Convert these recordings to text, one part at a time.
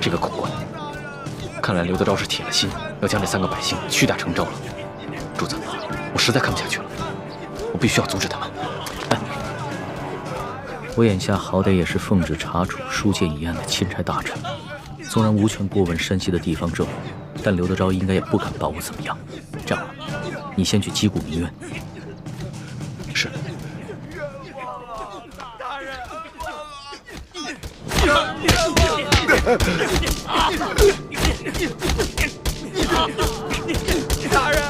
这个孔官，看来刘德昭是铁了心要将这3个百姓屈打成招了。主子，我实在看不下去了，我必须要阻止他们。我眼下好歹也是奉旨查处书剑一案的钦差大臣，纵然无权过问山西的地方政务，但刘德昭应该也不敢把我怎么样。这样吧，你先去击鼓鸣冤。是。大人。大人。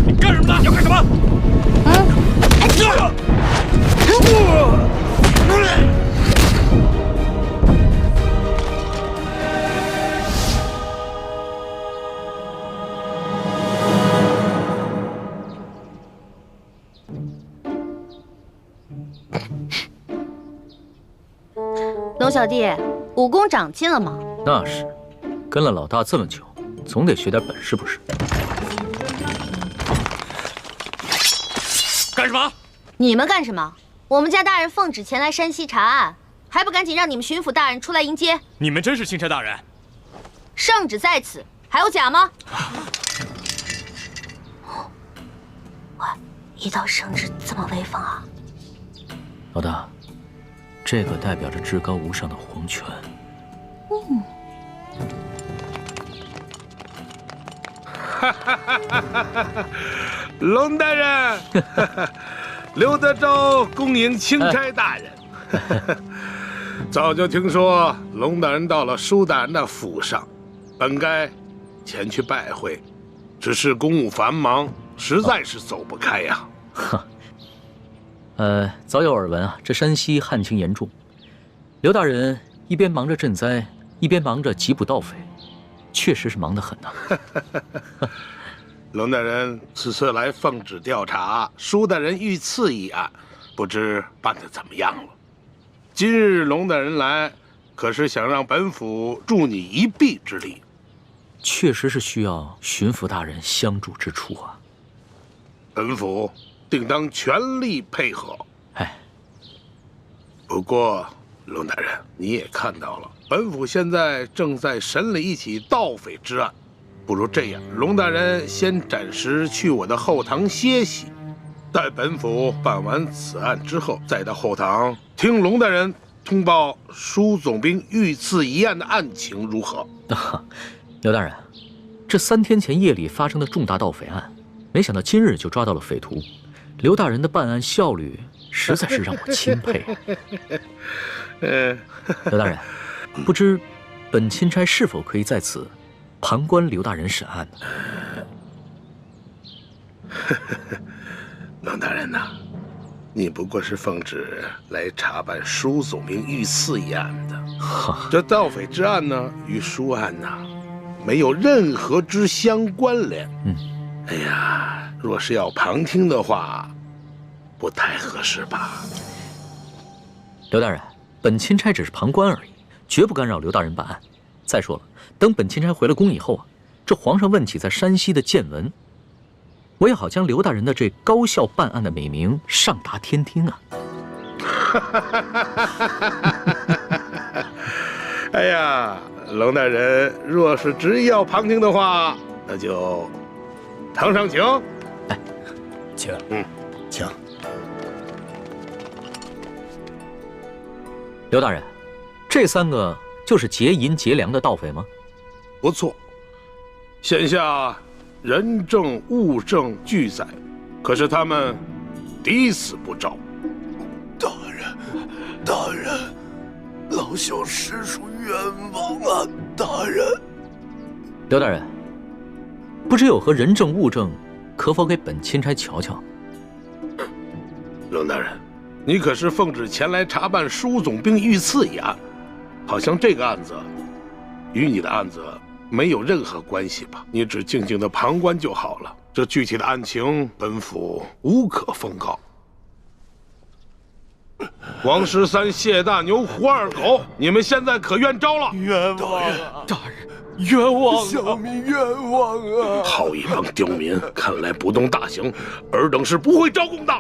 你干什么呢？要干什么？龙小弟，武功长进了吗？那是，跟了老大这么久，总得学点本事不是？干什么？你们干什么？我们家大人奉旨前来山西查案，还不赶紧让你们巡抚大人出来迎接？你们真是钦差大人？圣旨在此，还有假吗？喂，一道圣旨这么威风啊！老大，这个代表着至高无上的皇权。龙大人，刘德昭恭迎钦差大人。早就听说龙大人到了舒大人的府上，本该前去拜会，只是公务繁忙，实在是走不开呀。早有耳闻啊，这山西旱情严重，刘大人一边忙着赈灾，一边忙着缉捕盗匪，确实是忙得很呐。龙大人此次来奉旨调查舒大人遇刺一案，不知办得怎么样了？今日龙大人来，可是想让本府助你一臂之力？确实是需要巡抚大人相助之处啊。本府定当全力配合。哎，不过龙大人，你也看到了，本府现在正在审理一起盗匪之案。不如这样，龙大人先暂时去我的后堂歇息，待本府办完此案之后，再到后堂听龙大人通报舒总兵遇刺一案的案情如何？刘大人，这3天前夜里发生的重大盗匪案，没想到今日就抓到了匪徒，刘大人的办案效率实在是让我钦佩。刘大人，不知本钦差是否可以在此旁观刘大人审案呢？龙大人呐，你不过是奉旨来查办舒总兵遇刺一案的，这盗匪之案呢，与舒案呐，没有任何之相关联。哎呀，若是要旁听的话，不太合适吧？刘大人，本钦差只是旁观而已，绝不干扰刘大人办案。再说了，等本钦差回了宫以后啊，这皇上问起在山西的见闻，我也好将刘大人的这高效办案的美名上达天听啊！哎呀，龙大人若是执意要旁听的话，那就堂上请。哎，请，请。刘大人，这3个就是劫银劫粮的盗匪吗？不错，现下人证物证俱在，可是他们抵死不招。大人，老朽实属冤枉啊！大人，刘大人，不知有何人证物证，可否给本钦差瞧瞧？龙大人，你可是奉旨前来查办舒总兵遇刺一案，好像这个案子与你的案子没有任何关系吧？你只静静的旁观就好了。这具体的案情，本府无可奉告。王13、谢大牛、胡二狗，你们现在可冤招了！冤枉啊！大人，冤枉啊！小民冤枉啊！好一帮刁民，看来不动大刑，尔等是不会招供的。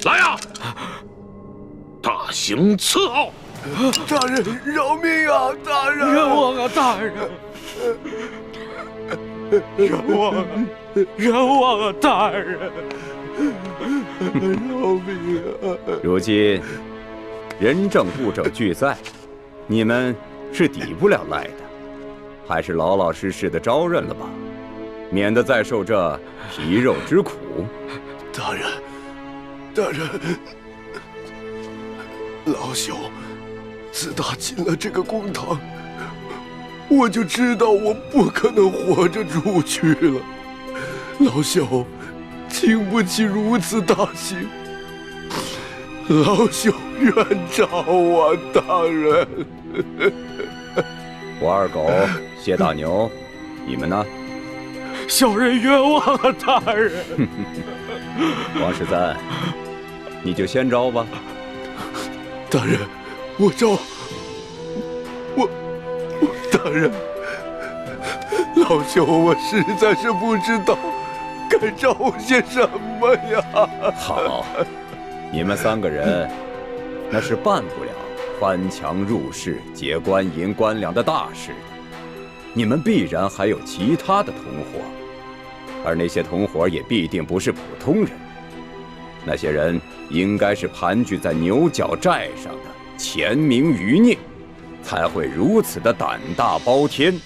来呀！大刑伺候。大人饶命啊！大人，冤枉啊！大人，冤枉啊！冤枉啊！大人，饶命啊！如今人证物证俱在，你们是抵不了赖的，还是老老实实的招认了吧，免得再受这皮肉之苦。大人，大人，老朽自打进了这个公堂，我就知道我不可能活着出去了。老朽经不起如此大刑，老朽冤诏啊，大人！我二狗、谢大牛，你们呢？小人冤枉啊！大人，王十三，你就先招吧。大人，我招。大人，老朽我实在是不知道该招些什么呀。好，你们3个人那是办不了翻墙入室、劫官银官粮的大事的，你们必然还有其他的同伙，而那些同伙也必定不是普通人，那些人应该是盘踞在牛角寨上的潜名余孽，才会如此的胆大包天，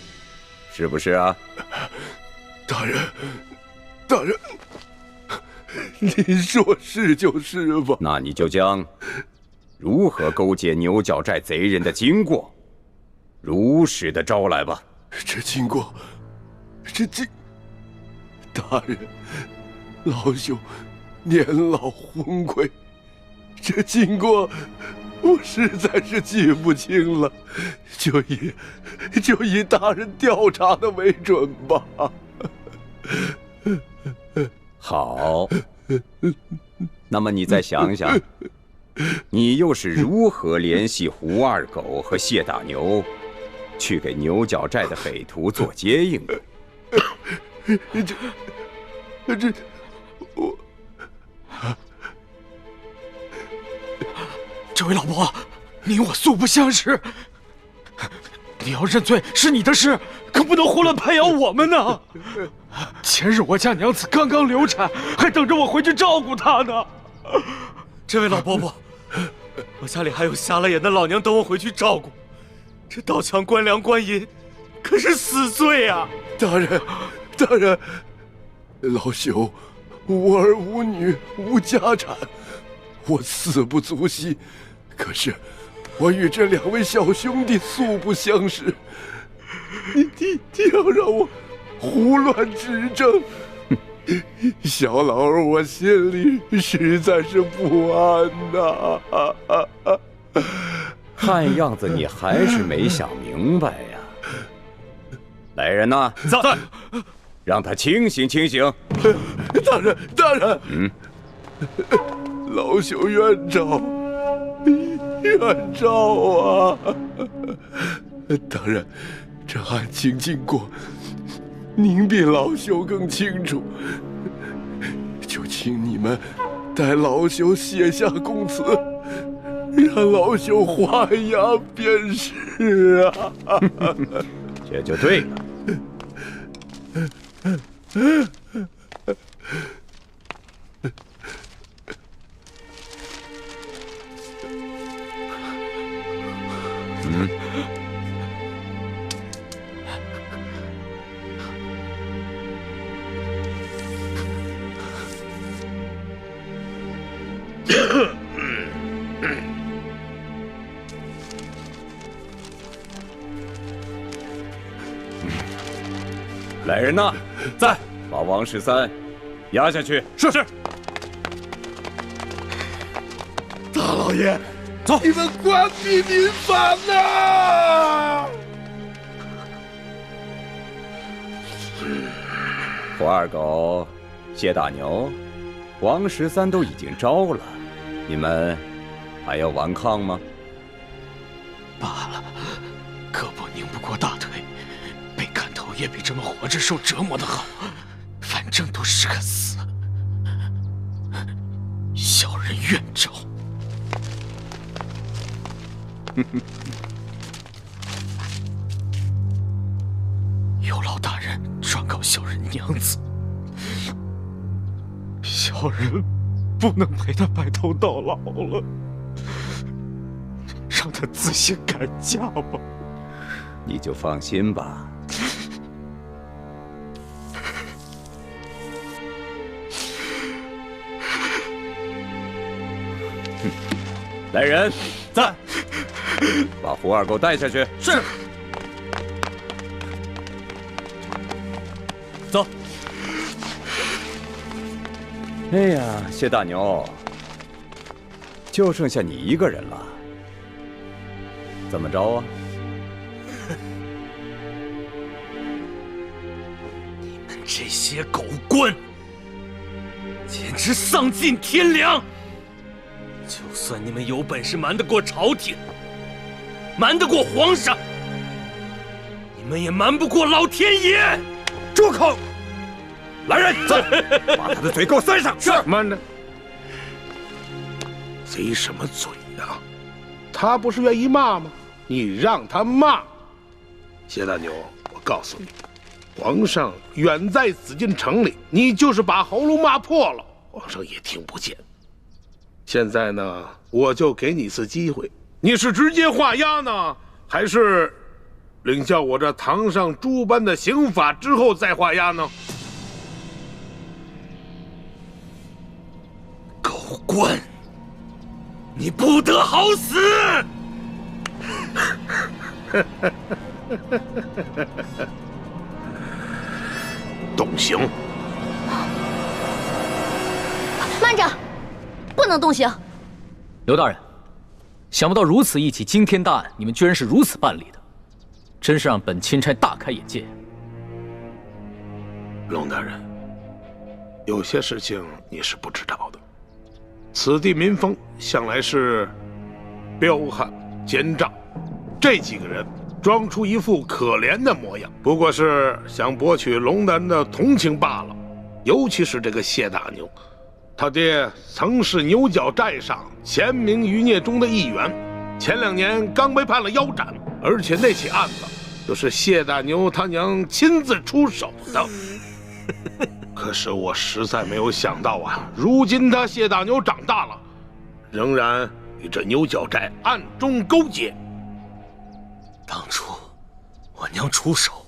是不是啊？大人，大人，您说是就是吧？那你就将如何勾结牛角寨贼人的经过，如实的招来吧。这经过，大人，老朽年老昏聩，这经过我实在是记不清了，就以大人调查的为准吧。好，那么你再想想，你又是如何联系胡二狗和谢大牛，去给牛角寨的匪徒做接应的？这位老伯，你我素不相识，你要认罪是你的事，可不能胡乱拍咬我们呢。前日我家娘子刚刚流产，还等着我回去照顾她呢。这位老伯伯，我家里还有瞎了眼的老娘等我回去照顾，这盗抢官粮官银，可是死罪啊！大人，大人，老朽无儿无女无家产，我死不足惜。可是我与这2位小兄弟素不相识，你要让我胡乱指证，小老儿我心里实在是不安呐。看样子你还是没想明白呀。来人呐，在，让他清醒清醒。大人，大人，老朽冤诏，冤诏啊！大人，这案情经过，您比老朽更清楚，就请你们代老朽写下供词，让老朽画押便是啊。这就对了。来人呐，在，把王13押下去。是。大老爷，走，你们关闭民房啊！胡二狗、谢大牛、王13都已经招了，你们还要顽抗吗？罢了，胳膊拧不过大腿，被砍头也比这么活着受折磨的好，反正都是个死。小人愿招。有劳大人转告小人娘子，小人不能陪他白头到老了，让他自行改嫁吧。你就放心吧。来人，在，把胡二给我带下去。是。走。哎呀，谢大牛，就剩下你一个人了，怎么着啊？你们这些狗官，简直丧尽天良！就算你们有本事瞒得过朝廷，瞒得过皇上，你们也瞒不过老天爷！住口！来人，走，把他的嘴给我塞上。是。慢着，贼什么嘴呀？他不是愿意骂吗？你让他骂。谢大牛，我告诉你，皇上远在紫禁城里，你就是把喉咙骂破了，皇上也听不见。现在呢，我就给你一次机会，你是直接画押呢，还是领教我这堂上诸般的刑法之后再画押呢？狗官，你不得好死！动刑！慢着，不能动刑。刘大人，想不到如此一起惊天大案，你们居然是如此办理的，真是让本钦差大开眼界。龙大人，有些事情你是不知道的。此地民风向来是彪悍奸诈，这几个人装出一副可怜的模样，不过是想博取龙大人的同情罢了。尤其是这个谢大牛，他爹曾是牛角寨上前明余孽中的一员，前2年刚被判了腰斩，而且那起案子就是谢大牛他娘亲自出手的。可是我实在没有想到啊，如今他谢大牛长大了，仍然与这牛角寨暗中勾结。当初我娘出手，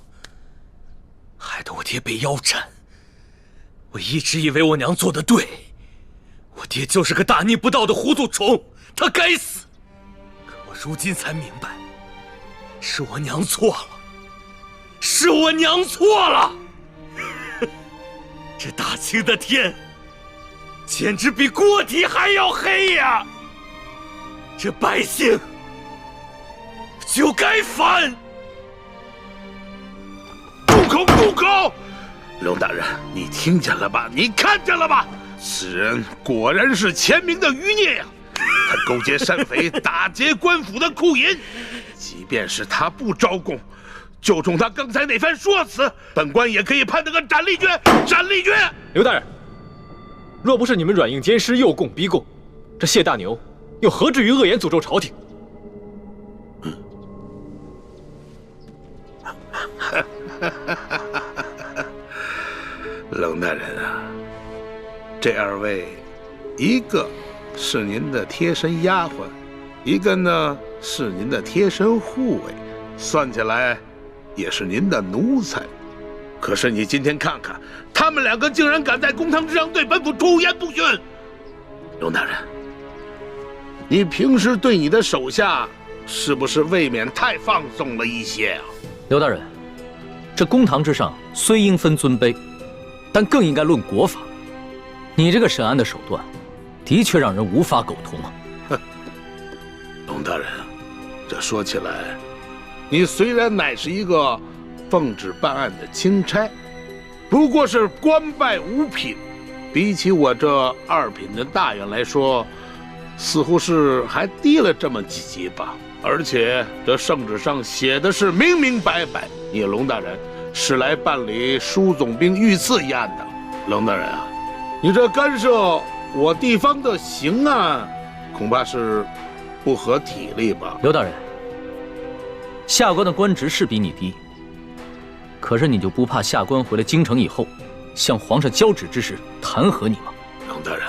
害得我爹被腰斩。我一直以为我娘做得对，我爹就是个大逆不道的糊涂虫，他该死。可我如今才明白，是我娘错了，是我娘错了。这大清的天，简直比锅底还要黑呀！这百姓就该反！住口！住口！龙大人，你听见了吧？你看见了吧？此人果然是前明的余孽呀！他勾结山匪，打劫官府的库银。即便是他不招供，就冲他刚才那番说辞，本官也可以判他个斩立决！斩立决！刘大人，若不是你们软硬兼施，诱供逼供，这谢大牛又何至于恶言诅咒朝廷？冷大人啊，这2位，一个是您的贴身丫鬟，一个呢是您的贴身护卫，算起来也是您的奴才。可是你今天看看，他们2个竟然敢在公堂之上对本府出言不逊。龙大人，你平时对你的手下是不是未免太放纵了一些啊？刘大人，这公堂之上虽应分尊卑，但更应该论国法。你这个审案的手段，的确让人无法苟同啊！哼，龙大人，这说起来，你虽然乃是一个奉旨办案的钦差，不过是官拜5品，比起我这2品的大员来说，似乎是还低了这么几级吧。而且这圣旨上写的是明明白白，你龙大人是来办理舒总兵遇刺一案的。龙大人啊，你这干涉我地方的刑案，恐怕是不合体力吧？刘大人，下官的官职是比你低，可是你就不怕下官回了京城以后，向皇上交旨之时弹劾你吗？龙大人，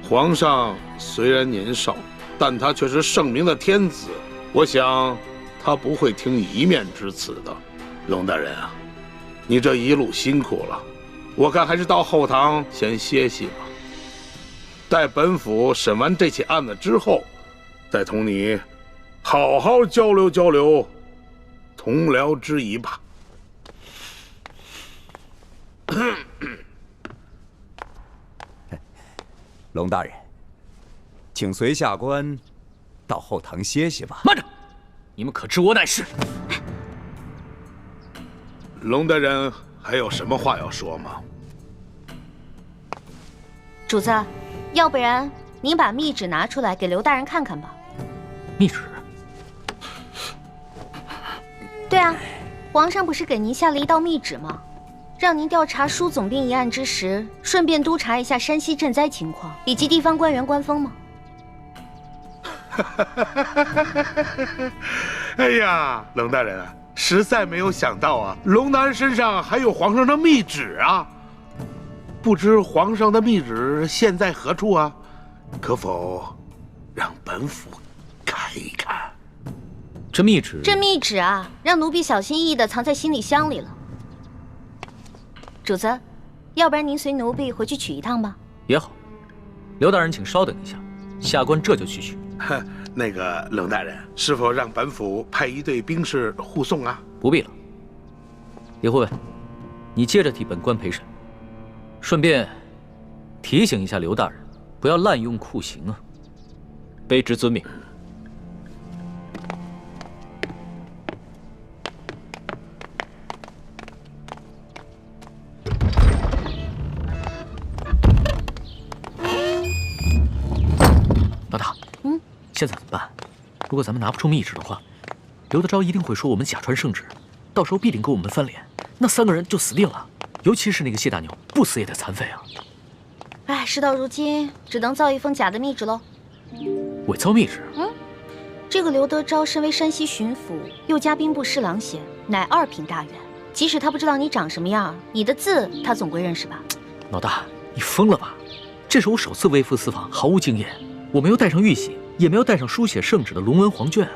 皇上虽然年少，但他却是圣明的天子，我想他不会听一面之词的。龙大人啊，你这一路辛苦了，我看还是到后堂先歇息吧。待本府审完这起案子之后，再同你好好交流交流同僚之谊吧。龙大人，请随下官到后堂歇息吧。慢着，你们可知我乃是？龙大人还有什么话要说吗？主子，要不然您把密旨拿出来给刘大人看看吧。密旨？对啊，皇上不是给您下了一道密旨吗？让您调查舒总兵一案之时，顺便督查一下山西赈灾情况以及地方官员官风吗？哎呀，龙大人啊，实在没有想到啊，龙大人身上还有皇上的密旨啊！不知皇上的密旨现在何处啊？可否让本府看一看？这密旨？这密旨啊，让奴婢小心翼翼地藏在行李箱里了。主子，要不然您随奴婢回去取一趟吧。也好，刘大人请稍等一下，下官这就去取。那个龙大人，是否让本府派一队兵士护送啊？不必了。李护卫，你接着替本官陪审，顺便提醒一下刘大人，不要滥用酷刑啊。卑职遵命。老大，现在怎么办？如果咱们拿不出密旨的话，刘德昭一定会说我们假传圣旨，到时候必定跟我们翻脸，那3个人就死定了。尤其是那个谢大牛，不死也得残废啊！哎，事到如今，只能造一封假的密旨喽。伪造密旨？这个刘德昭身为山西巡抚，又加兵部侍郎衔，乃2品大员。即使他不知道你长什么样，你的字他总归认识吧？老大，你疯了吧？这是我首次微服私访，毫无经验，我没有带上玉玺，也没有带上书写圣旨的龙文黄卷啊。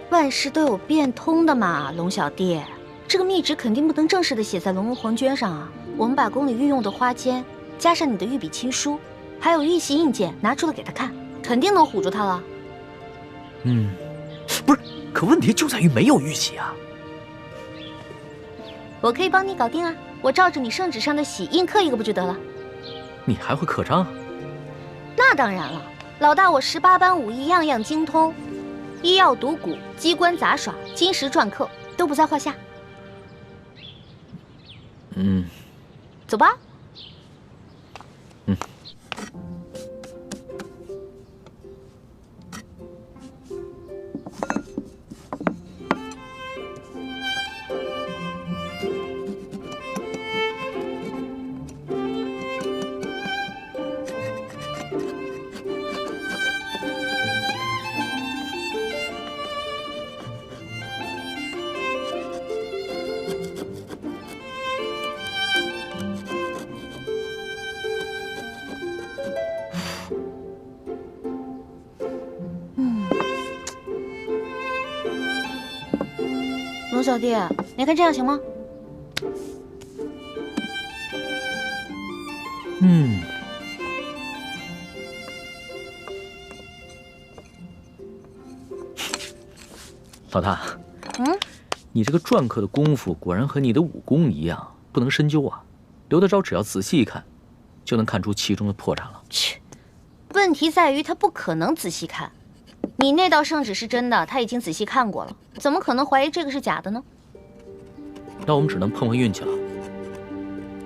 万事都有变通的嘛，龙小弟。这个密旨肯定不能正式的写在龙文黄卷上啊！我们把宫里御用的花笺，加上你的御笔亲书，还有玉玺印鉴拿出来给他看，肯定能唬住他了。不是，可问题就在于没有玉玺啊。我可以帮你搞定啊，我照着你圣旨上的玺印刻一个不就得了？你还会刻章啊？那当然了，老大我18般武艺样样精通，医药赌蛊、机关杂耍、金石篆刻都不在话下。走吧。龙小弟，你看这样行吗？老大，你这个篆刻的功夫果然和你的武功一样，不能深究啊。刘德昭只要仔细一看，就能看出其中的破绽了。切，问题在于他不可能仔细看。你那道圣旨是真的，他已经仔细看过了，怎么可能怀疑这个是假的呢？那我们只能碰碰运气了。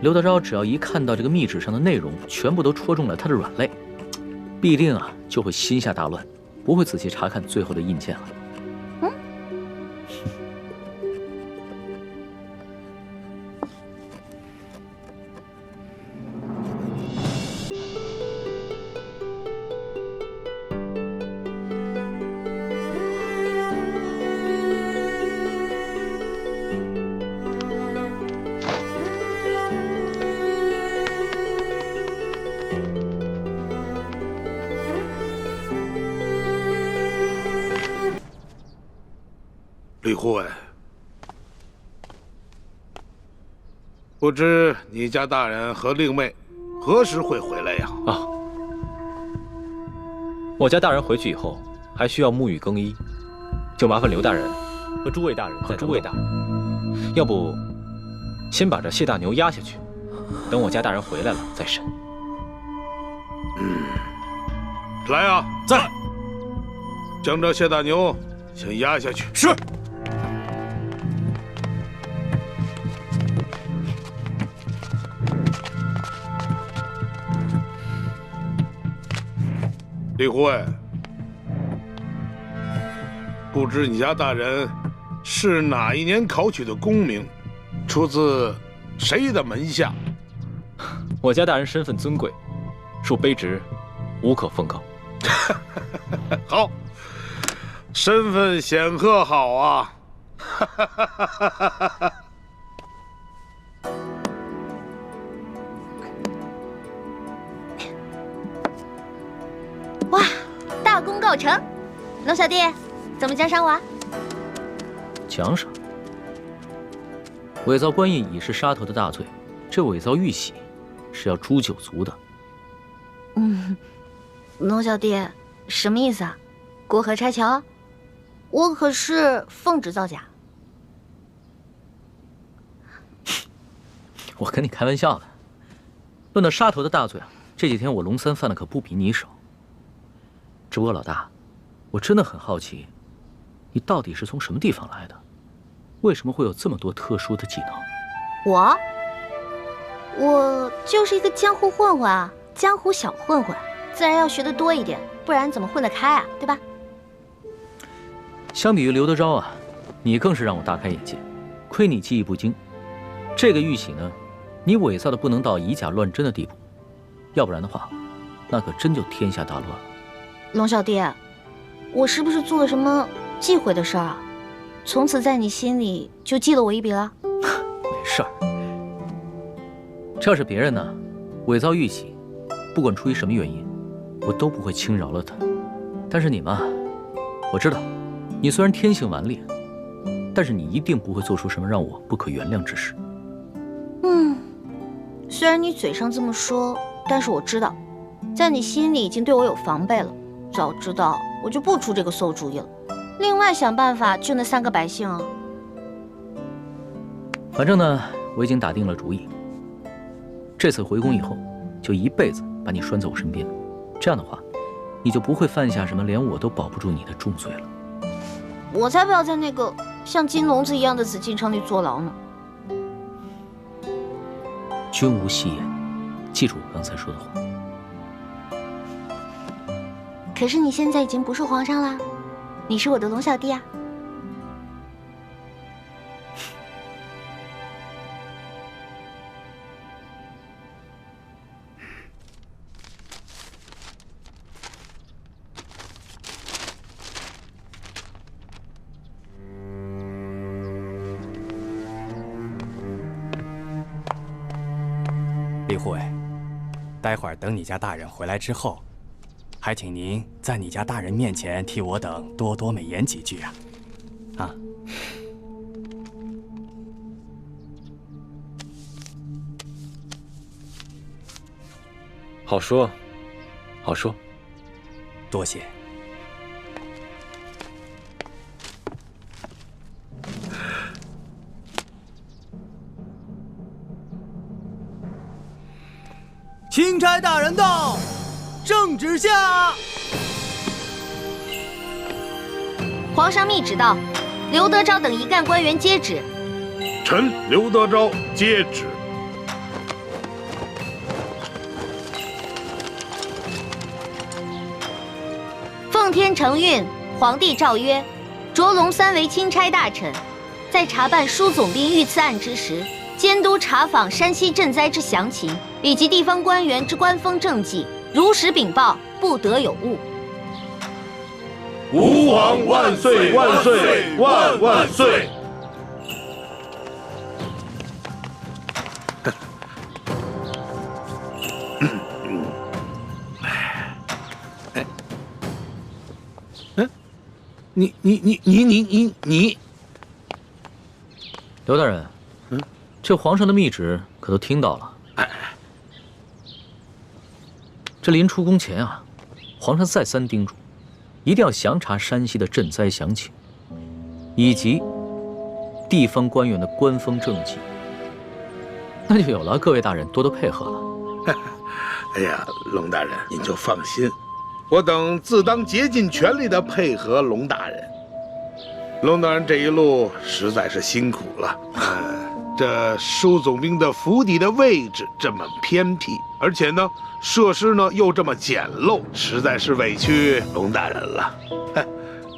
刘德昭只要一看到这个密旨上的内容全部都戳中了他的软肋，必定就会心下大乱，不会仔细查看最后的印鉴了。李护卫，不知你家大人和令妹何时会回来呀？啊，我家大人回去以后还需要沐浴更衣，就麻烦刘大人和诸位大人要不先把这谢大牛押下去，等我家大人回来了再审。来啊，在。将这谢大牛先押下去。是。李护卫，不知你家大人是哪一年考取的功名，出自谁的门下？我家大人身份尊贵，属卑职，无可奉告。好，身份显赫，好啊！哇，大功告成！龙小弟，怎么奖赏我啊？奖赏？伪造官印已是杀头的大罪，这伪造玉玺是要诛九族的。龙小弟，什么意思啊？过河拆桥？我可是奉旨造假。我跟你开玩笑的。论到杀头的大罪啊，这几天我龙三犯的可不比你少。只不过老大，我真的很好奇，你到底是从什么地方来的？为什么会有这么多特殊的技能？我就是一个江湖混混啊，江湖小混混，自然要学得多一点，不然怎么混得开啊？对吧？相比于刘德昭啊，你更是让我大开眼界。亏你技艺不精，这个玉玺呢，你伪造的不能到以假乱真的地步，要不然的话，那可真就天下大乱了。龙小弟，我是不是做了什么忌讳的事儿啊？从此在你心里就记了我一笔了？没事儿，这要是别人呢，伪造玉玺，不管出于什么原因，我都不会轻饶了他。但是你嘛，我知道，你虽然天性顽劣，但是你一定不会做出什么让我不可原谅之事。虽然你嘴上这么说，但是我知道，在你心里已经对我有防备了。早知道我就不出这个馊主意了。另外想办法救那3个百姓啊。反正呢，我已经打定了主意，这次回宫以后，就一辈子把你拴在我身边。这样的话，你就不会犯下什么连我都保不住你的重罪了。我才不要在那个像金笼子一样的紫禁城里坐牢呢。君无戏言，记住我刚才说的话。可是你现在已经不是皇上啦，你是我的龙小弟啊。李护卫，待会儿等你家大人回来之后，还请您在你家大人面前替我等多多美言几句啊！啊！好说，好说。多谢。钦差大人到，圣旨下。皇上密旨到，刘德昭等一干官员接旨。臣刘德昭接旨。奉天承运，皇帝诏曰：着龙3为钦差大臣，在查办舒总兵遇刺案之时，监督查访山西赈灾之详情，以及地方官员之官风政绩，如实禀报，不得有误。吾皇万岁万岁万万岁！你刘大人，这皇上的密旨可都听到了。这临出宫前啊，皇上再三叮嘱，一定要详查山西的赈灾详情，以及地方官员的官风政绩。那就有了各位大人多多配合了。哎呀，龙大人您就放心，我等自当竭尽全力地配合龙大人。龙大人这一路实在是辛苦了。这舒总兵的府邸的位置这么偏僻，而且呢，设施呢又这么简陋，实在是委屈龙大人了。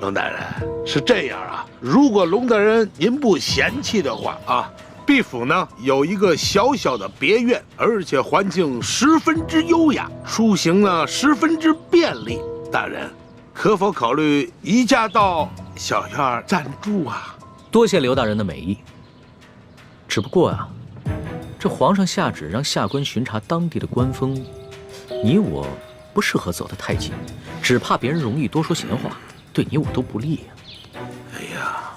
龙大人是这样啊，如果龙大人您不嫌弃的话啊，毕府呢有一个小小的别院，而且环境十分之优雅，出行呢十分之便利。大人可否考虑移驾到小院暂住啊？多谢刘大人的美意。只不过啊，这皇上下旨让下官巡查当地的官风，你我不适合走得太近，只怕别人容易多说闲话，对你我都不利啊。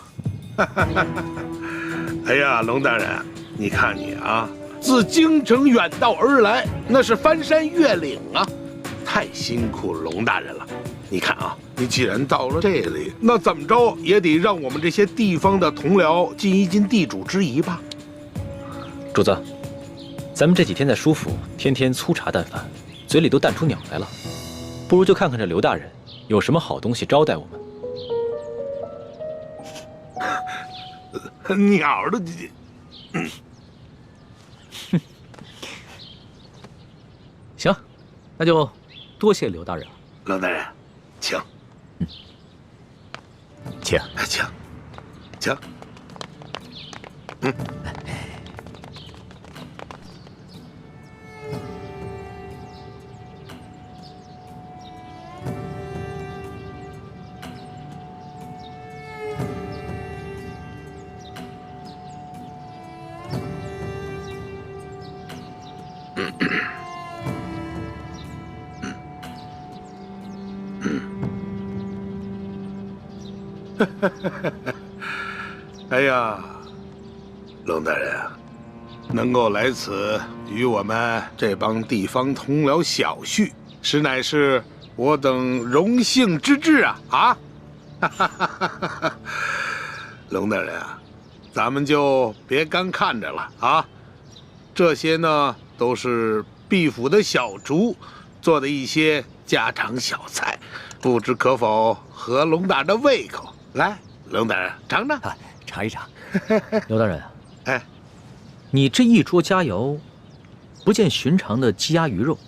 哎呀，龙大人，你看你啊，自京城远道而来，那是翻山越岭啊，太辛苦龙大人了。你看啊，你既然到了这里，那怎么着也得让我们这些地方的同僚尽一尽地主之谊吧。主子，咱们这几天在舒府，天天粗茶淡饭，嘴里都淡出鸟来了，不如就看看这刘大人有什么好东西招待我们。鸟的，行，那就多谢刘大人了。龙大人，请，请，请。哎呀，龙大人啊，能够来此与我们这帮地方同僚小叙，实乃是我等荣幸之至啊！龙大人啊，咱们就别干看着了啊！这些呢，都是毕府的小厨做的一些家常小菜，不知可否合龙大人的胃口？来，龙大人尝尝，尝一尝。刘大人，哎，你这一桌佳肴，不见寻常的鸡鸭鱼肉，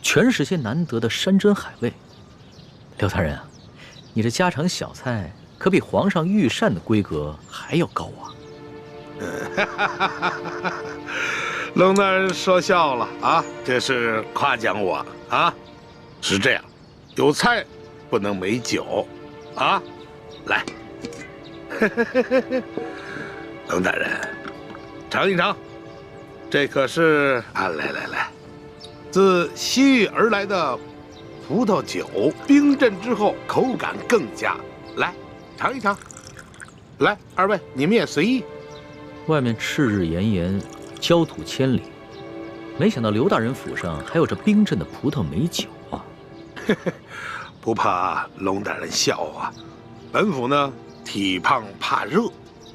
全是些难得的山珍海味。刘大人啊，你这家常小菜可比皇上御膳的规格还要高啊！龙大人说笑了啊，这是夸奖我啊。是这样，有菜不能没酒啊。来，龙大人，尝一尝，这可是啊，来，自西域而来的葡萄酒，冰镇之后口感更佳。来，尝一尝。来，二位你们也随意。外面赤日炎炎，焦土千里，没想到刘大人府上还有这冰镇的葡萄美酒啊！不怕龙大人笑话，本府呢体胖怕热，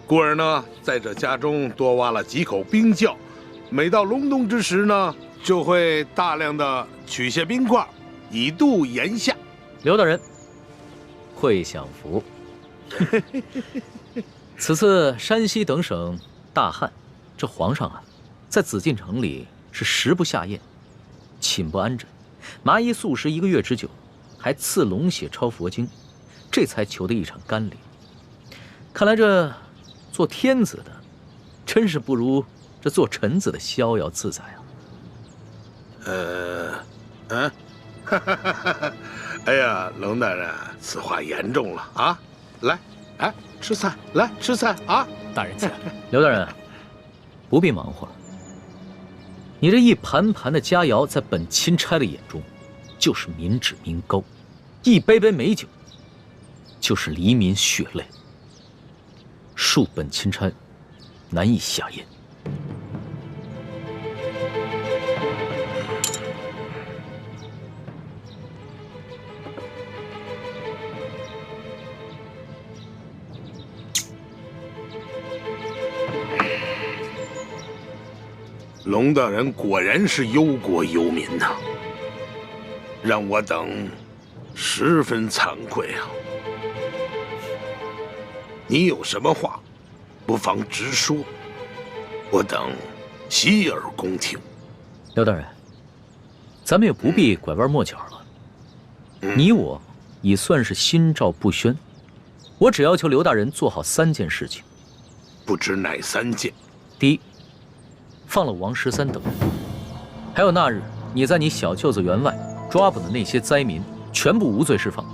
故而呢在这家中多挖了几口冰窖，每到隆冬之时呢，就会大量的取些冰块，以度炎夏。刘大人会享福。此次山西等省大旱，这皇上啊，在紫禁城里是食不下咽，寝不安枕，麻衣素食1个月之久，还赐龙血抄佛经，这才求得一场甘霖。看来这做天子的，真是不如这做臣子的逍遥自在啊！哎呀，龙大人，此话严重了啊！来，哎，吃菜，来吃菜啊！大人请。刘大人，不必忙活了。你这一盘盘的佳肴，在本钦差的眼中，就是民脂民膏；一杯杯美酒，就是黎民血泪。恕本钦差难以下咽。龙大人果然是忧国忧民呐，让我等十分惭愧啊。你有什么话，不妨直说，我等洗耳恭听。刘大人，咱们也不必拐弯抹角了。你我已算是心照不宣，我只要求刘大人做好3件事情。不知哪3件？第一，放了王13等人，还有那日你在你小舅子园外抓捕的那些灾民，全部无罪释放，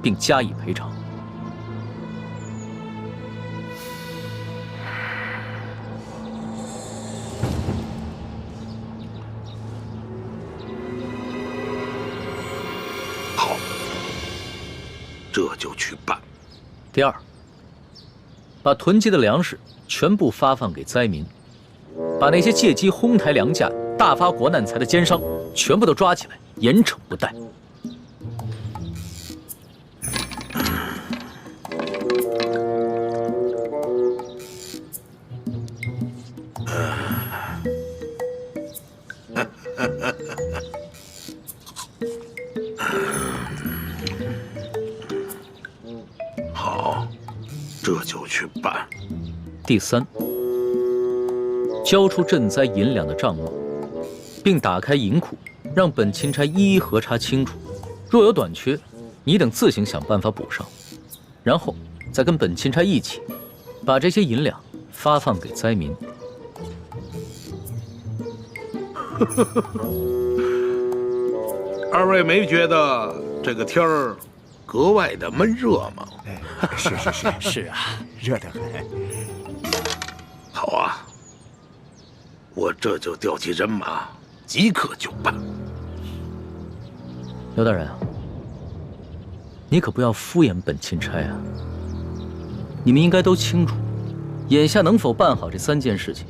并加以赔偿。好，这就去办。第二，把囤积的粮食全部发放给灾民，把那些借机哄抬粮价、大发国难财的奸商全部都抓起来，严惩不贷。好，这就去办。第三，交出赈灾银两的账目，并打开银库，让本钦差一一核查清楚，若有短缺，你等自行想办法补上，然后再跟本钦差一起，把这些银两发放给灾民。二位没觉得这个天儿格外的闷热吗？是是啊，热得很。好啊，我这就调集人马，即刻就办。刘大人啊，你可不要敷衍本钦差啊！你们应该都清楚，眼下能否办好这3件事情，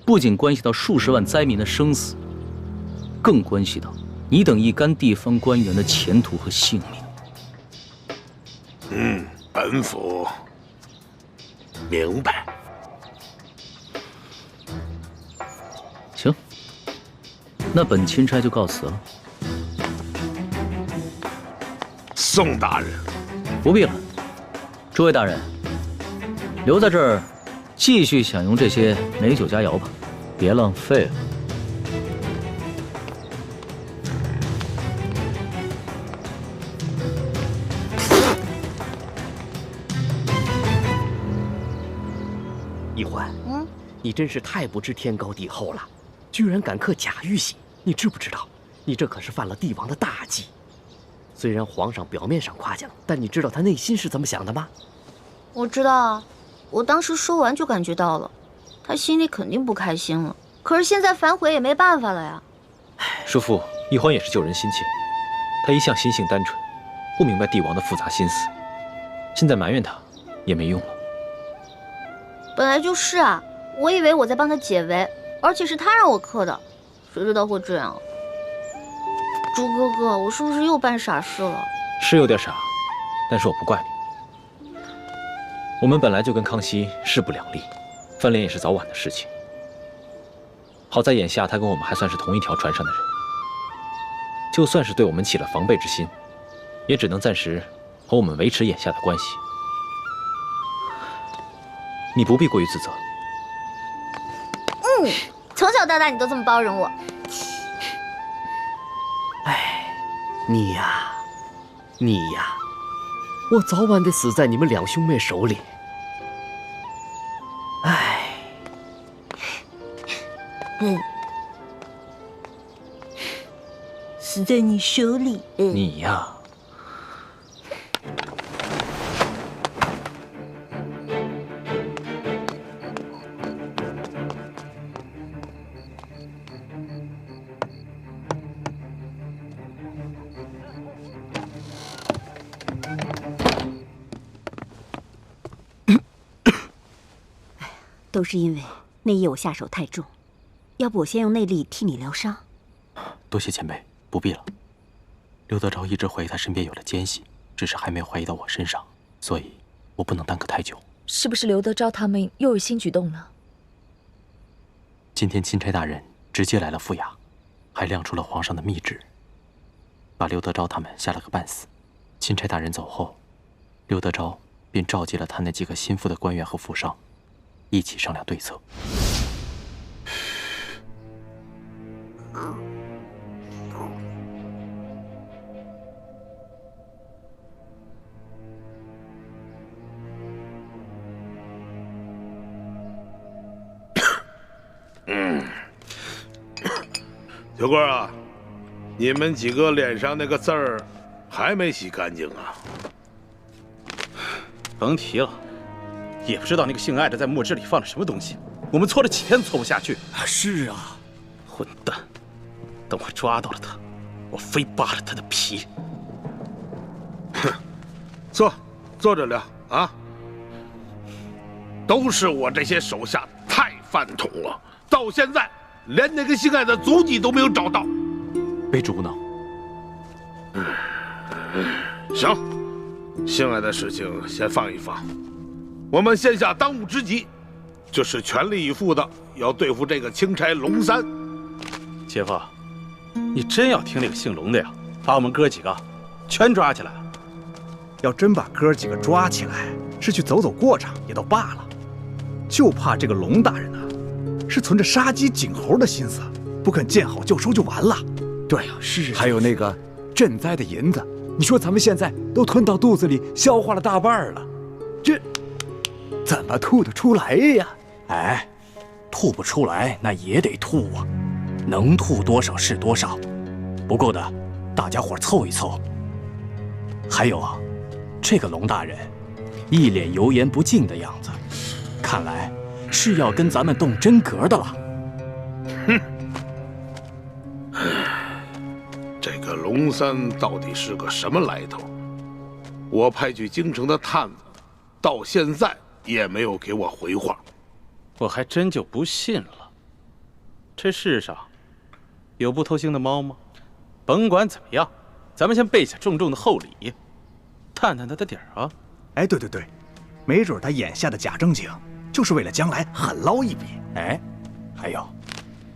不仅关系到数十万灾民的生死，更关系到你等一干地方官员的前途和性命。本府明白。行，那本钦差就告辞了。宋大人，不必了。诸位大人，留在这儿，继续享用这些美酒佳肴吧，别浪费了。易欢，你真是太不知天高地厚了，居然敢刻假玉玺！你知不知道，你这可是犯了帝王的大忌。虽然皇上表面上夸奖，但你知道他内心是怎么想的吗？我知道啊，我当时说完就感觉到了，他心里肯定不开心了。可是现在反悔也没办法了呀。叔父，易欢也是救人心切，他一向心性单纯，不明白帝王的复杂心思，现在埋怨他也没用了。本来就是啊，我以为我在帮他解围，而且是他让我刻的，谁知道会这样。朱哥哥，我是不是又办傻事了？是有点傻，但是我不怪你。我们本来就跟康熙势不两立，翻脸也是早晚的事情。好在眼下他跟我们还算是同一条船上的人，就算是对我们起了防备之心，也只能暂时和我们维持眼下的关系。你不必过于自责。从小到大你都这么包容我。你呀，我早晚得死在你们两兄妹手里。死在你手里。你呀，都是因为那夜我下手太重，要不我先用内力替你疗伤。多谢前辈，不必了。刘德昭一直怀疑他身边有了奸细，只是还没有怀疑到我身上，所以我不能耽搁太久。是不是刘德昭他们又有新举动了？今天钦差大人直接来了府衙，还亮出了皇上的密旨，把刘德昭他们吓了个半死。钦差大人走后，刘德昭便召集了他那几个心腹的官员和府上，一起商量对策。小官啊，你们几个脸上那个字儿还没洗干净啊？甭提了，也不知道那个姓艾的在墨汁里放了什么东西，我们搓了几天搓不下去。是啊，混蛋！等我抓到了他，我非扒了他的皮。哼，坐着聊啊！都是我这些手下太饭桶了，到现在连那个姓艾的足迹都没有找到。卑职无能。行，姓艾的事情先放一放，我们现下当务之急，就是全力以赴的要对付这个钦差龙三。姐夫，你真要听那个姓龙的呀，把我们哥几个全抓起来？要真把哥几个抓起来，是去走走过场也都罢了，就怕这个龙大人啊，是存着杀鸡儆猴的心思，不肯见好就收就完了。对呀，是。还有那个赈灾的银子，你说咱们现在都吞到肚子里，消化了大半了，这怎么吐得出来呀？哎，吐不出来那也得吐啊，能吐多少是多少，不够的大家伙凑一凑。还有啊，这个龙大人一脸油盐不进的样子，看来是要跟咱们动真格的了。哼，这个龙三到底是个什么来头？我派去京城的探子，到现在也没有给我回话。我还真就不信了。这世上有不偷腥的猫吗？甭管怎么样，咱们先备下重重的厚礼，探探他的底儿啊！哎，对，没准他眼下的假正经，就是为了将来狠捞一笔。哎，还有，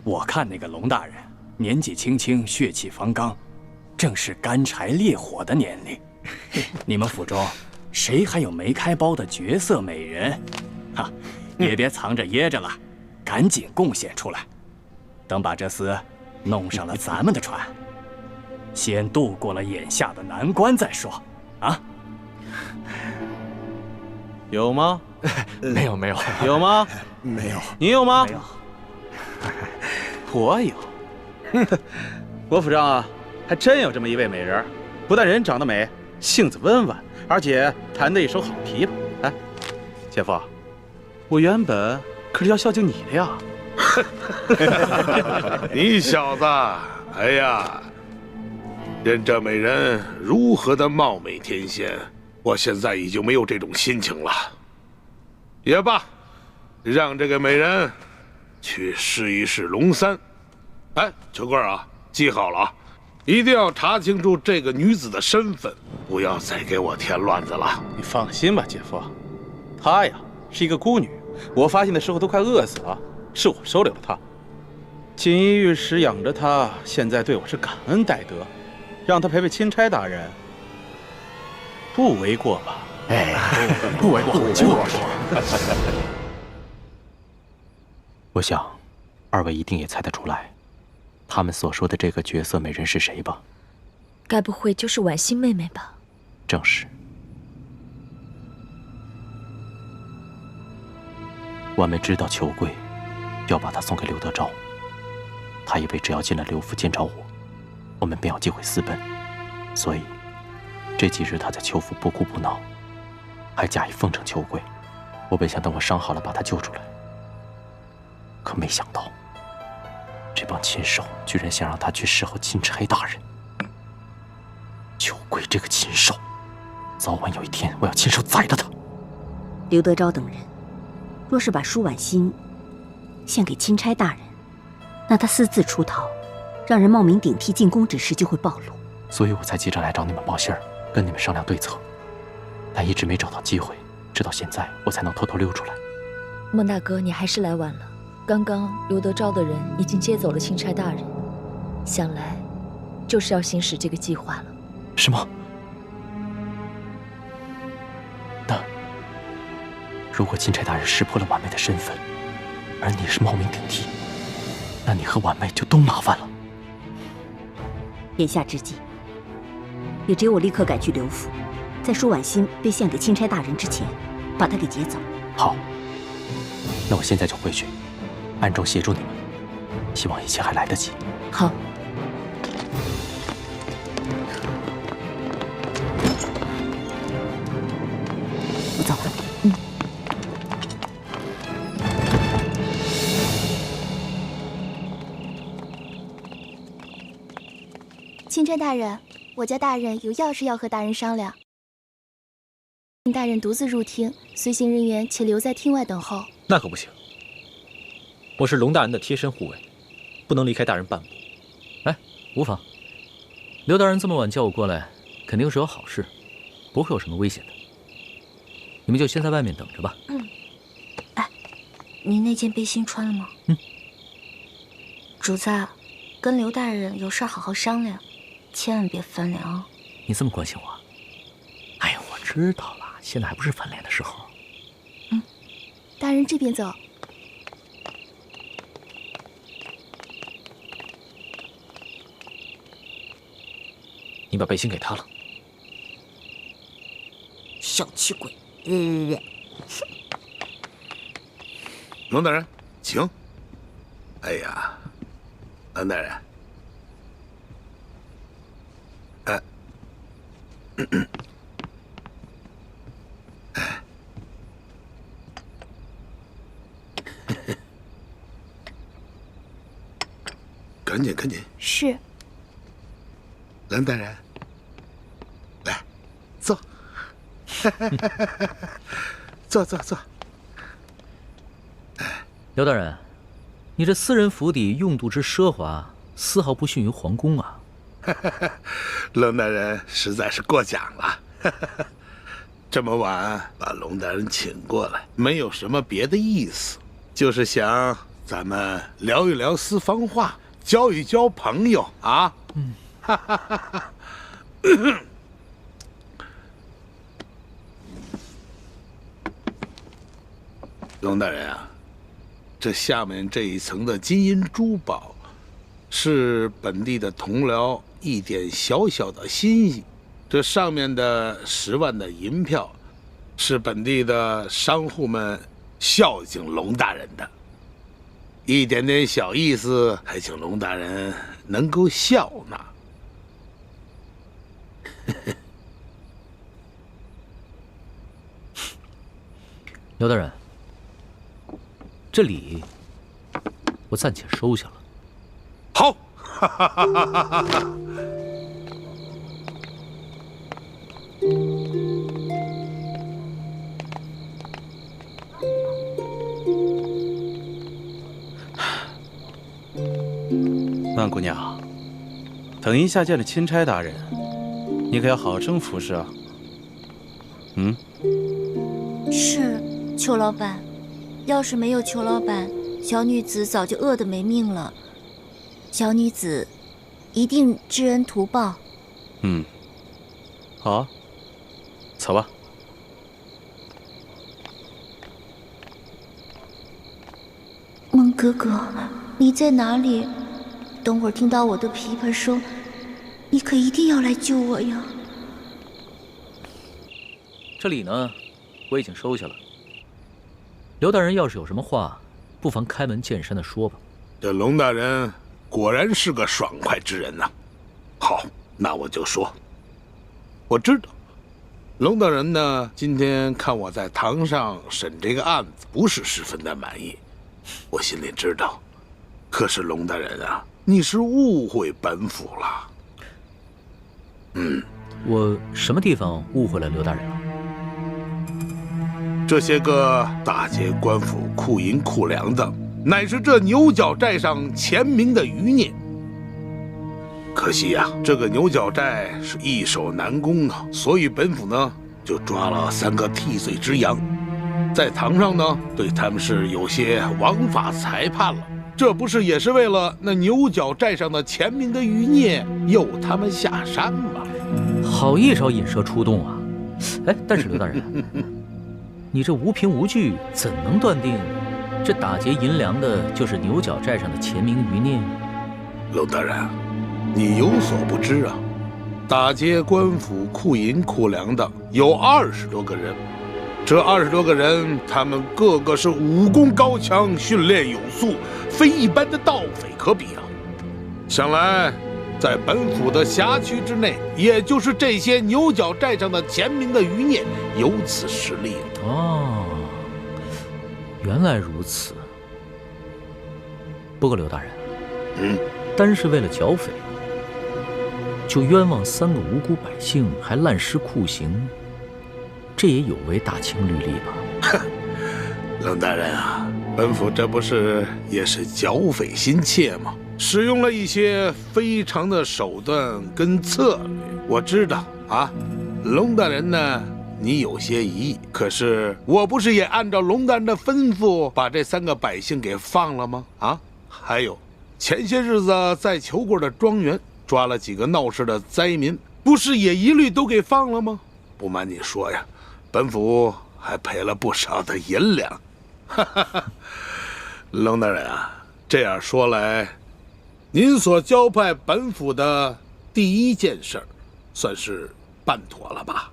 我看那个龙大人年纪轻轻，血气方刚，正是干柴烈火的年龄。你们府中谁还有没开包的绝色美人？哈，也别藏着掖着了，赶紧贡献出来。等把这厮弄上了咱们的船，先渡过了眼下的难关再说。啊？有吗？没有。有吗？没有。你有吗？没有。我有。我府上啊，还真有这么一位美人，不但人长得美，性子温婉，而且弹得一手好琵琶。哎，姐夫，我原本可是要孝敬你的呀。你小子，哎呀，任这美人如何的貌美天仙，我现在已经没有这种心情了。也罢，让这个美人去试一试龙三。哎，秋官啊，记好了啊，一定要查清楚这个女子的身份，不要再给我添乱子了。你放心吧，姐夫，她呀是一个孤女，我发现的时候都快饿死了，是我收留了她。锦衣玉食养着她，现在对我是感恩戴德，让她陪陪钦差大人，不为过吧？哎，不为过，就是。我想，二位一定也猜得出来，他们所说的这个绝色美人是谁吧？该不会就是婉欣妹妹吧？正是。婉妹知道裘贵要把她送给刘德昭，她以为只要进了刘府见着我们便有机会私奔，所以这几日她在裘府不哭不闹，还假意奉承裘贵。我本想等我伤好了把她救出来，可没想到这帮禽兽居然想让她去侍候钦差大人。裘贵这个禽兽，早晚有一天我要亲手宰了他。刘德昭等人若是把舒婉欣献给钦差大人，那他私自出逃，让人冒名顶替进宫之事就会暴露。所以我才急着来找你们报信儿，跟你们商量对策，但一直没找到机会，直到现在我才能偷偷溜出来。孟大哥，你还是来晚了。刚刚刘德昭的人已经接走了钦差大人，想来就是要行使这个计划了。什么？那如果钦差大人识破了婉妹的身份，而你是冒名顶替，那你和婉妹就都麻烦了。眼下之际，也只有我立刻赶去刘府，在舒婉心被献给钦差大人之前，把她给劫走。好，那我现在就回去，暗中协助你们，希望一切还来得及。好。我走了。钦差大人，我家大人有要事要和大人商量，请大人独自入厅，随行人员且留在厅外等候。那可不行，我是龙大人的贴身护卫，不能离开大人半步。哎，无妨。刘大人这么晚叫我过来，肯定是有好事，不会有什么危险的。你们就先在外面等着吧。哎，你那件背心穿了吗？主子，跟刘大人有事好好商量，千万别翻脸啊！你这么关心我？哎呀，我知道了，现在还不是翻脸的时候。大人这边走。你把背心给他了。小气鬼！龙大人，请。哎呀，龙大人，赶紧赶紧。是。龙大人，来，坐。坐坐坐。刘大人，你这私人府邸用度之奢华，丝毫不逊于皇宫啊！龙大人实在是过奖了。这么晚把龙大人请过来，没有什么别的意思，就是想咱们聊一聊私房话，交一交朋友啊。龙大人啊，这下面这一层的金银珠宝，是本地的同僚一点小小的心意。这上面的10万的银票，是本地的商户们孝敬龙大人的，一点点小意思，还请龙大人能够笑纳。刘大人，这礼我暂且收下了。好。曼姑娘，等一下见了钦差大人，你可要好生服侍啊。是，裘老板。要是没有裘老板，小女子早就饿得没命了。小女子一定知恩图报。好啊，走吧。孟哥哥，你在哪里？等会儿听到我的琵琶声，你可一定要来救我呀！这礼呢，我已经收下了。刘大人要是有什么话，不妨开门见山的说吧。这龙大人果然是个爽快之人呐。好，那我就说，我知道，龙大人呢，今天看我在堂上审这个案子，不是十分的满意，我心里知道。可是龙大人啊，你是误会本府了。我什么地方误会了刘大人了？这些个打劫官府库银库粮的，乃是这牛角寨上前明的余孽。可惜呀，这个牛角寨是易守难攻啊，所以本府呢就抓了3个替罪之羊，在堂上呢对他们是有些枉法裁判了。这不是也是为了那牛角寨上的前明的余孽诱他们下山吗？好一招引蛇出洞啊！哎，但是刘大人，你这无凭无据，怎能断定这打劫银粮的就是牛角寨上的前明余孽？龙大人，你有所不知啊，打劫官府库银库粮的有20多个人。这20多个人，他们个个是武功高强，训练有素，非一般的盗匪可比啊！想来，在本府的辖区之内，也就是这些牛角寨上的前明的余孽有此实力。哦，原来如此。不过刘大人，单是为了剿匪，就冤枉3个无辜百姓，还滥施酷刑。这也有违大清律例吧？冷大人啊，本府这不是也是剿匪心切吗？使用了一些非常的手段跟策略。我知道啊，龙大人呢，你有些疑义，可是我不是也按照龙大人的吩咐，把这3个百姓给放了吗？啊，还有前些日子在裘国的庄园抓了几个闹事的灾民，不是也一律都给放了吗？不瞒你说呀，本府还赔了不少的银两。龙大人啊，这样说来，您所交派本府的第1件事儿，算是办妥了吧？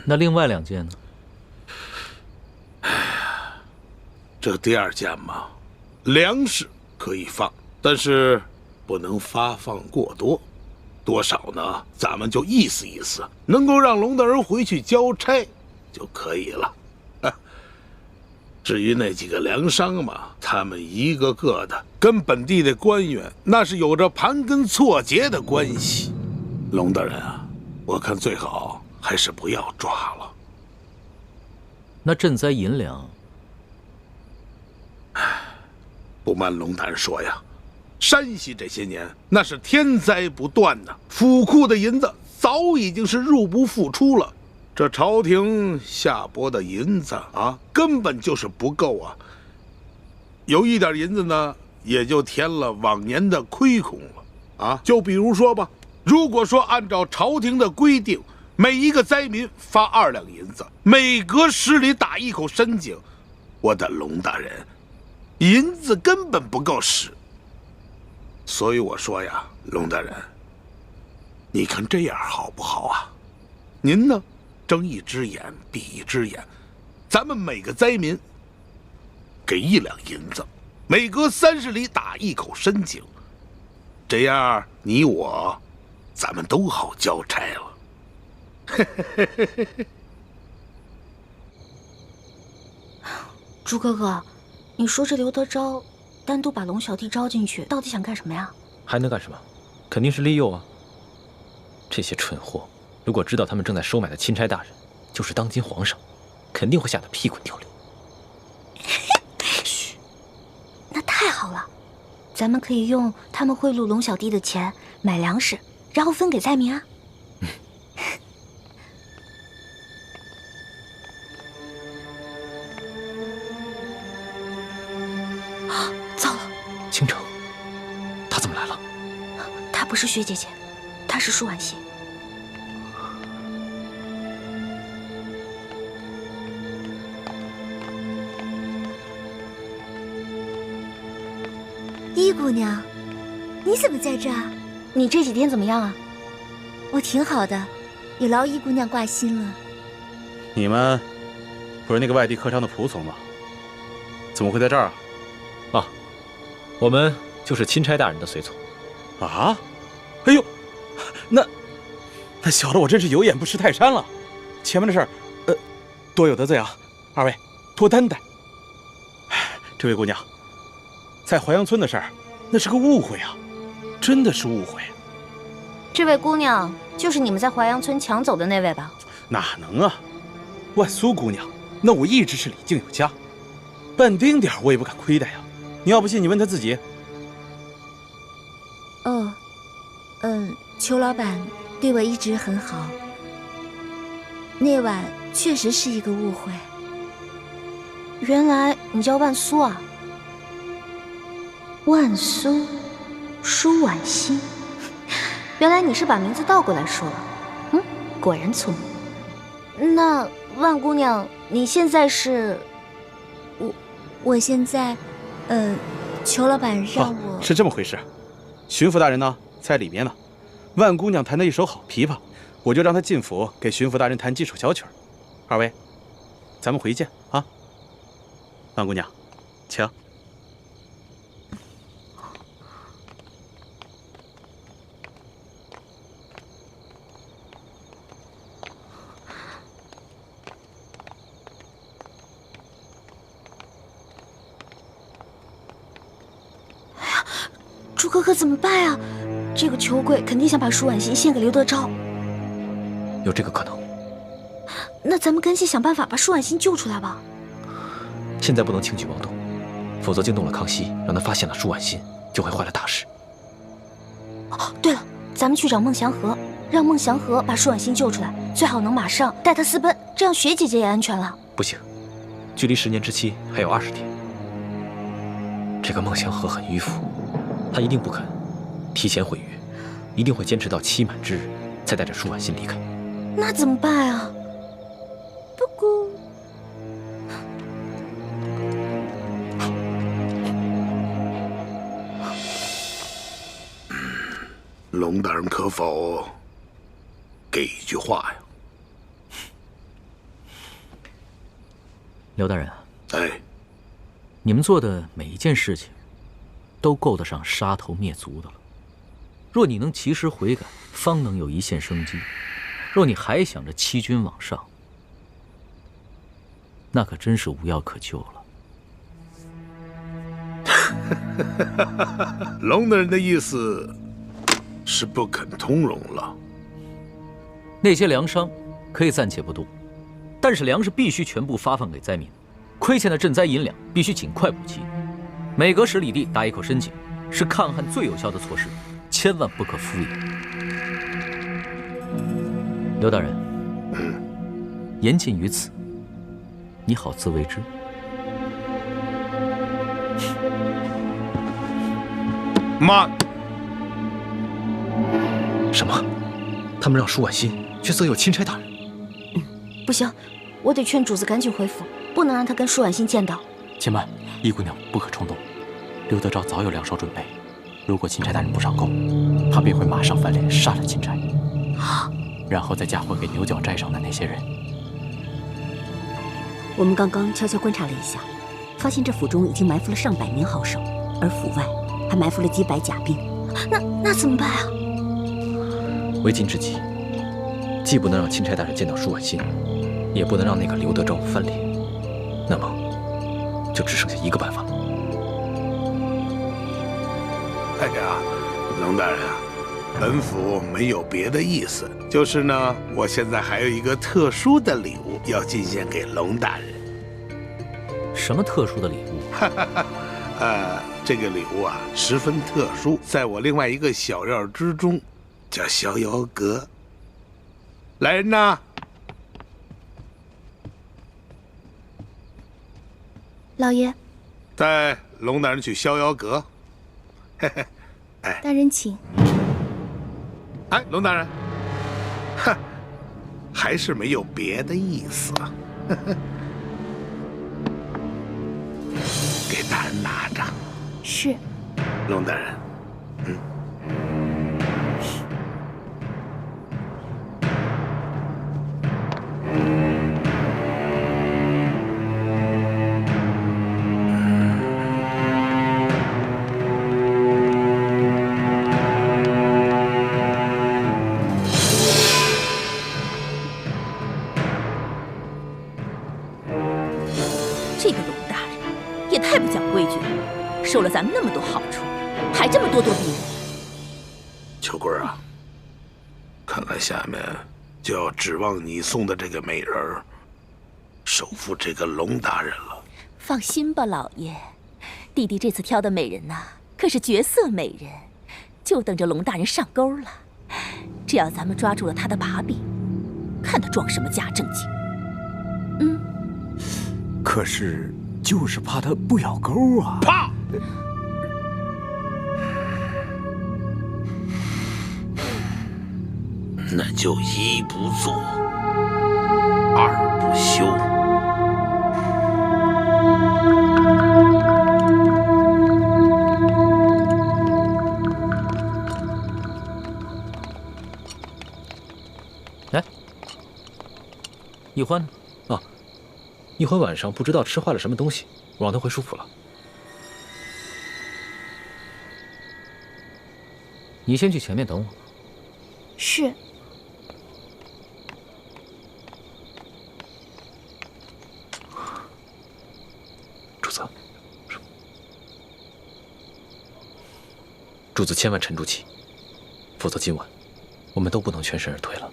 那另外2件呢？这第2件嘛，粮食可以放，但是不能发放过多。多少呢？咱们就意思意思，能够让龙大人回去交差就可以了。至于那几个粮商嘛，他们一个个的跟本地的官员那是有着盘根错节的关系。龙大人啊，我看最好还是不要抓了。那赈灾银两，不瞒龙大人说呀，山西这些年那是天灾不断呐，府库的银子早已经是入不敷出了。这朝廷下拨的银子啊，根本就是不够啊。有一点银子呢，也就填了往年的亏空了啊。就比如说吧，如果说按照朝廷的规定，每一个灾民发2两银子，每隔10里打一口深井，我的龙大人，银子根本不够使。所以我说呀，龙大人，你看这样好不好啊？您呢，睁一只眼闭一只眼，咱们每个灾民给1两银子，每隔30里打一口深井，这样你我咱们都好交差了。朱哥哥，你说这刘德昭单独把龙小弟招进去，到底想干什么呀？还能干什么？肯定是利诱啊！这些蠢货，如果知道他们正在收买的钦差大人就是当今皇上，肯定会吓得屁滚尿流。嘘，那太好了，咱们可以用他们贿赂龙小弟的钱买粮食，然后分给灾民啊。糟了，倾城，他怎么来了？她不是薛姐姐，她是舒婉欣。一姑娘，你怎么在这儿？你这几天怎么样啊？我挺好的，有劳一姑娘挂心了。你们不是那个外地客商的仆从吗？怎么会在这儿啊？啊，我们就是钦差大人的随从。啊？哎呦，那小的我真是有眼不识泰山了。前面的事儿，多有得罪啊！二位多担待。这位姑娘，在淮阳村的事儿，那是个误会啊，真的是误会。这位姑娘就是你们在淮阳村抢走的那位吧？哪能啊！万苏姑娘，那我一直是礼敬有加，半丁点我也不敢亏待呀。你要不信，你问他自己。哦，裘老板对我一直很好。那晚确实是一个误会。原来你叫万苏啊？万苏，舒婉欣。原来你是把名字倒过来说了。果然聪明。那万姑娘，你现在是？我现在，裘老板让我。是这么回事。巡抚大人呢，在里面呢。万姑娘弹得一手好琵琶，我就让她进府给巡抚大人弹几首小曲儿。二位，咱们回见啊。万姑娘，请。朱哥哥怎么办呀？这个裘贵肯定想把舒婉欣献给刘德昭。有这个可能。那咱们赶紧想办法把舒婉欣救出来吧。现在不能轻举妄动，否则惊动了康熙，让他发现了舒婉欣，就会坏了大事。哦，对了，咱们去找孟祥和，让孟祥和把舒婉欣救出来，最好能马上带她私奔，这样雪姐姐也安全了。不行，距离10年之期还有20天。这个孟祥和很迂腐，他一定不肯提前毁约，一定会坚持到期满之日才带着舒婉欣离开。那怎么办啊？不过，龙大人可否给一句话呀？刘大人，哎，你们做的每一件事情，都够得上杀头灭族的了。若你能及时悔改，方能有一线生机；若你还想着欺君罔上，那可真是无药可救了。龙大人的意思是不肯通融了。那些粮商可以暂且不动，但是粮食必须全部发放给灾民，亏欠的赈灾银两必须尽快补齐。每隔10里地打一口深井，是抗旱最有效的措施，千万不可敷衍。刘大人，言尽于此，你好自为之。慢！什么？他们让舒婉欣去色诱钦差大人？不行，我得劝主子赶紧回府，不能让他跟舒婉欣见到。且慢，易姑娘不可冲动。刘德昭早有2手准备，如果钦差大人不上钩，他便会马上翻脸杀了钦差，然后再嫁祸给牛角寨上的那些人。我们刚刚悄悄观察了一下，发现这府中已经埋伏了上百名好手，而府外还埋伏了几百甲兵。那怎么办啊？为今之计，既不能让钦差大人见到舒婉欣，也不能让那个刘德昭翻脸，那么就只剩下一个办法了。哎呀，龙大人啊，本府没有别的意思，就是呢，我现在还有一个特殊的礼物要进献给龙大人。什么特殊的礼物？这个礼物啊十分特殊，在我另外一个小院之中，叫逍遥阁。来人呐！老爷，带龙大人去逍遥阁。嘿嘿，哎，大人请。哎，龙大人，哼，还是没有别的意思。给大人拿着。是。龙大人，这个龙大人也太不讲规矩了，受了咱们那么多好处，还这么咄咄逼人。秋桂啊，看来下面就要指望你送的这个美人儿收服这个龙大人了。放心吧，老爷，弟弟这次挑的美人呐，可是绝色美人，就等着龙大人上钩了。只要咱们抓住了他的把柄，看他装什么假正经。可是就是怕他不咬钩啊！怕！那就一不做，二不休。哎，易欢呢？啊，易欢晚上不知道吃坏了什么东西，我让他回蜀府了。你先去前面等我。是。主子，主子千万沉住气，否则今晚我们都不能全身而退了。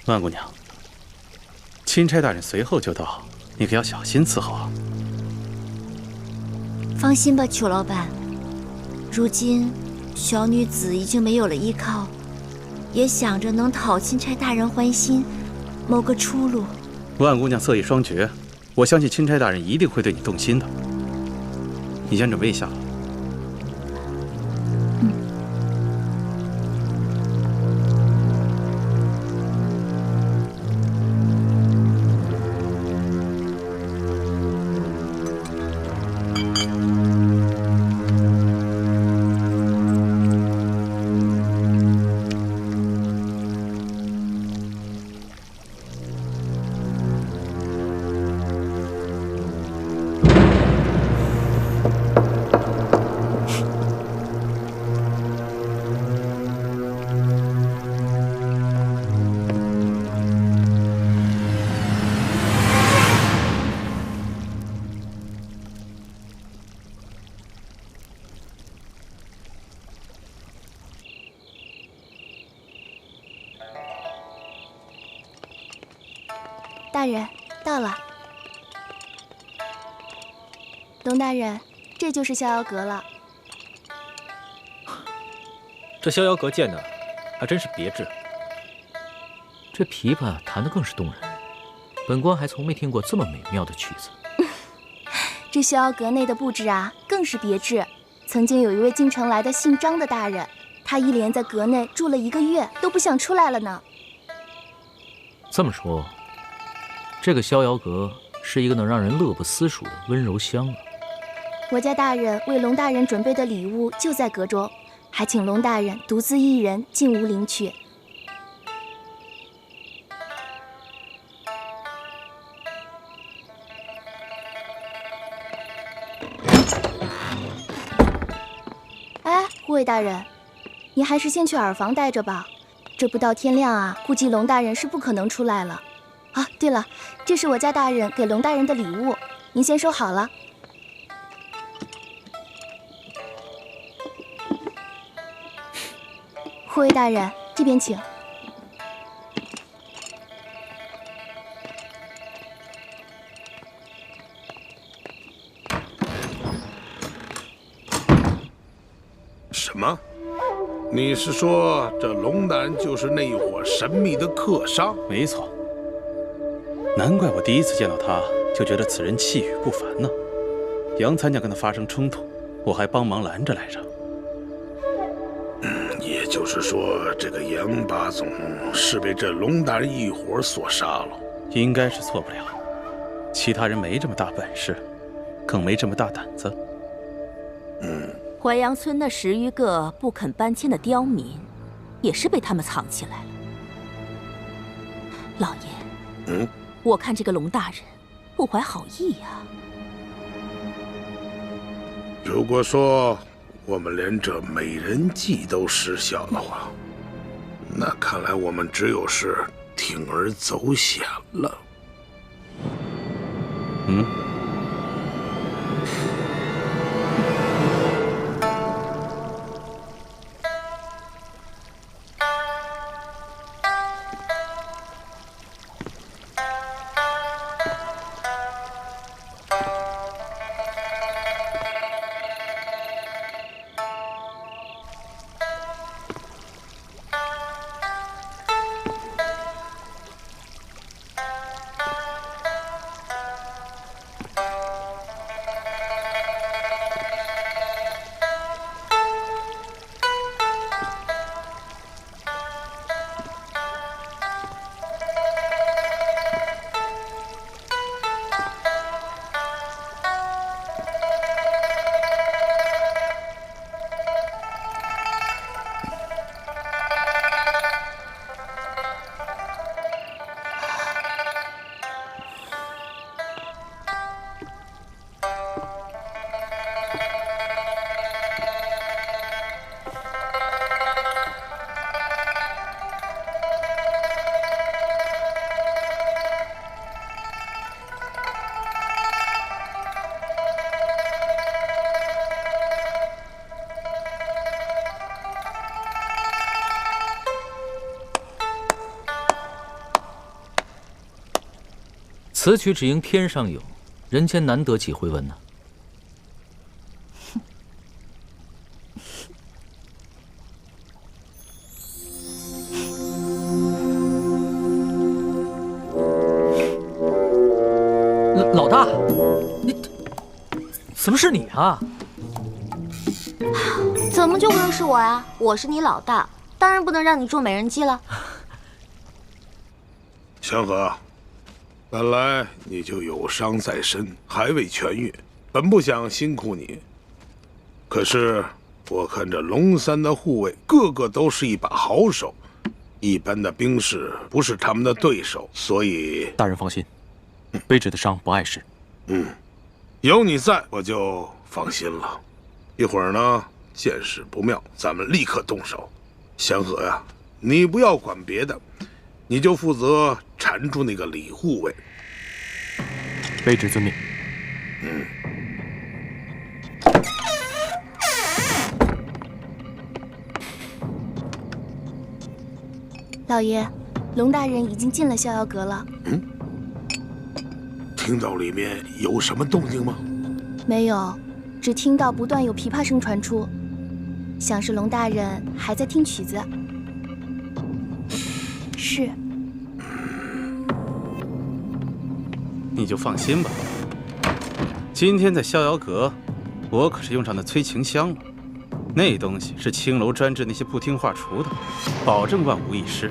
万姑娘，钦差大人随后就到，你可要小心伺候啊。放心吧，裘老板。如今小女子已经没有了依靠，也想着能讨钦差大人欢心，谋个出路。万姑娘色艺双绝，我相信钦差大人一定会对你动心的。你先准备一下。大人，到了。龙大人，这就是逍遥阁了。这逍遥阁建的还真是别致，这琵琶弹得更是动人。本官还从没听过这么美妙的曲子。这逍遥阁内的布置啊，更是别致。曾经有一位进城来的姓张的大人，他一连在阁内住了1个月，都不想出来了呢。这么说，这个逍遥阁是一个能让人乐不思蜀的温柔乡啊。我家大人为龙大人准备的礼物就在阁中，还请龙大人独自一人进屋领取。哎，护卫大人，你还是先去耳房待着吧。这不到天亮啊，估计龙大人是不可能出来了。啊，对了，这是我家大人给龙大人的礼物，您先收好了。护卫大人，这边请。什么？你是说这龙大人就是那一伙神秘的客商？没错。难怪我第一次见到他就觉得此人气宇不凡呢。杨参将跟他发生冲突，我还帮忙拦着来着。也就是说，这个杨八总是被这龙大人一伙所杀了。应该是错不了，其他人没这么大本事，更没这么大胆子。淮阳村那10余个不肯搬迁的刁民，也是被他们藏起来了。老爷，我看这个龙大人不怀好意呀。如果说我们连这美人计都失效的话，那看来我们只有是铤而走险了。此曲只应天上有，人间难得几回闻呢。老大，你怎么是你啊？怎么就不能是我呀？我是你老大，当然不能让你做美人计了。祥和，本来你就有伤在身，还未痊愈，本不想辛苦你。可是我看这龙山的护卫个个都是一把好手，一般的兵士不是他们的对手，所以大人放心，卑职的伤不碍事。有你在，我就放心了。一会儿呢，见势不妙，咱们立刻动手。祥和呀，你不要管别的，你就负责缠住那个李护卫。卑职遵命。老爷，龙大人已经进了逍遥阁了。听到里面有什么动静吗？没有，只听到不断有琵琶声传出，想是龙大人还在听曲子。是。你就放心吧，今天在逍遥阁，我可是用上那催情香了。那东西是青楼专治那些不听话厨的，保证万无一失。